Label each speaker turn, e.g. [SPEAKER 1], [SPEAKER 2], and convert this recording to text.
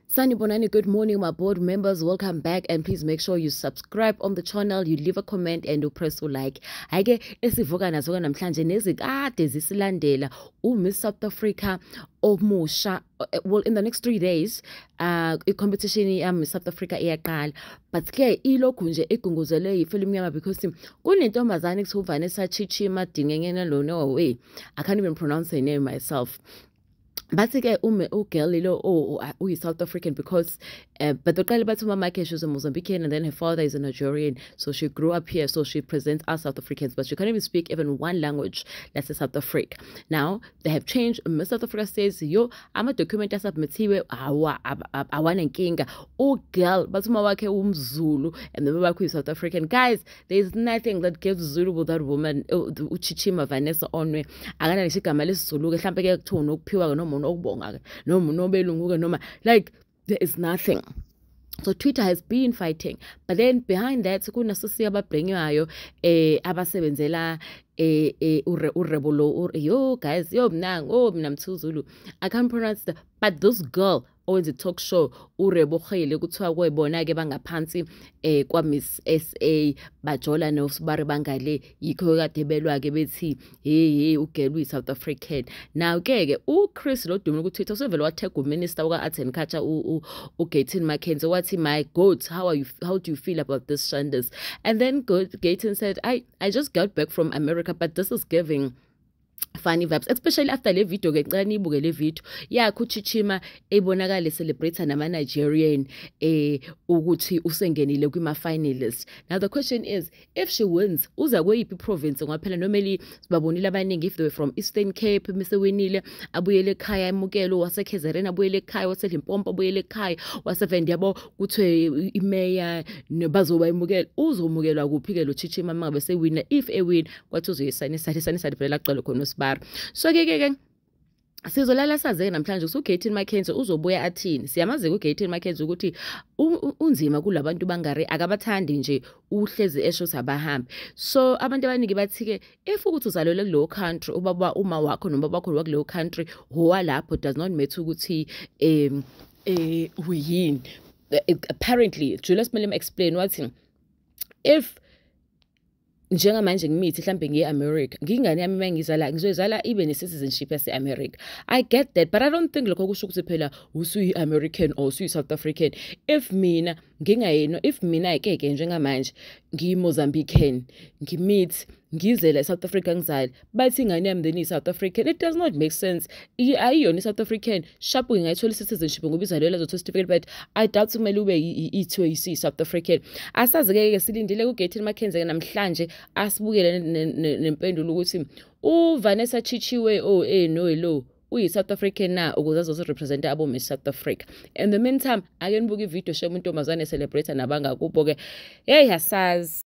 [SPEAKER 1] Sanibonani, good morning, my board members. Welcome back, and please make sure you subscribe on the channel, you leave a comment, and you press to like. Ake esivuka nazo namhlanje nezikade zisilandela Miss South Africa omusha. Well, in the next 3 days, competition Miss South Africa iyaqala. But ke ilokhu nje igunguzele ifilimu yama because kunentombazane ekuthiwa Vanessa Chichima Dingengena lo no way. I can't even pronounce her name myself. But ke girl lilo is South African because but the girl mama she was a Mozambican and then her father is a Nigerian, so she grew up here, so she presents us South Africans, but she can't even speak even one language that's a South Africa. Now they have changed. Miss South Africa says yo I'm a document submitiwe awana nkinga girl but wake umZulu and the baba is South African. Guys, there's nothing that gives Zulu with that woman Chichima Vanessa Onwe akana nishigama lesizulu ke mhlambe ke kuthiwa nokuphiwa noma like there is nothing. So Twitter has been fighting, but then behind that kunasosiya ababhengwayo abasebenzela urebolo yo guys yo mnango mina mthuzulu I can't pronounce the but this girl owens a talk show uRebohile kuthiwa kwebona ke bangaphansi kwa Miss SA bajola noSibari bangale yikho kade belwa ke bethi hey ugel uyi South African. Now ke uChris Lodumi ku Twitter usevele wathega uMinister uka Arts and Culture uGayton Mackenzie wathi my goat how do you feel about this Shanders? And then Gayton said I just got back from America, but this is giving funny vibes, especially after le video ke ngicela nibuke le video yakho Chichima ebonakala celebrate nama Nigerian ukuthi usengenile kwima finalists. Now the question is, if she wins uza kweyiphi province ngaphela normally sibabonile abaningi if they were from Eastern Cape mise winile abuyele ekhaya emukelo wase KZN abuyele ekhaya wase Limpopo abuyele ekhaya wase Vendi yabo kuthiwe imayor nebazoba emukelo uzomukelwa kuphi ke lo Chichima mangabe sewina if win kwathi uzoyisana isani phela laqala khona uSibari. So ke sizolala saze namhlanje uGayton Mackenzie uzobuya athini. Siyamazi uGayton Mackenzie ukuthi unzima kulabantu bangari akabathandi nje uhlezi esho sabahambi. So abantu abaningi bathi ke if ukuthi uzalelwe kulo country ubaba uma wakho noma baba wakho kulo country howa lapho does not matter ukuthi uyini. Apparently Julius Malema explain wathi if njengamanje ngimithi mhlambe ngiye-America ngingane yami mangizala ngizoyizala ibe ne-citizenship yase-America. I get that, but I don't think lokho kusho ukuthi phela usuyi-American or usuyi-South African. If mina ngingayena if mina keke njengamanje ngiyi-Mozambican ngimithi ngizela eSouth Africa ngizala bathi ingane yami then i-South African, it does not make sense. Ayiyona i-South African sharp ngayithola i-citizenship ngoba izalelwe lezo certificate, but I doubt kumele ube ithiwe isi-South African. Asazi ke silindile uGayton Mackenzie namhlanje asibukele nempendulo ukuthi uVanessa Chichiwe no lo uyi-South African na ukuze azorepresenta abo Miss South Africa. In the meantime ake nibuke ivideo shema untombazane celebrate nabangakubo ke hey asazi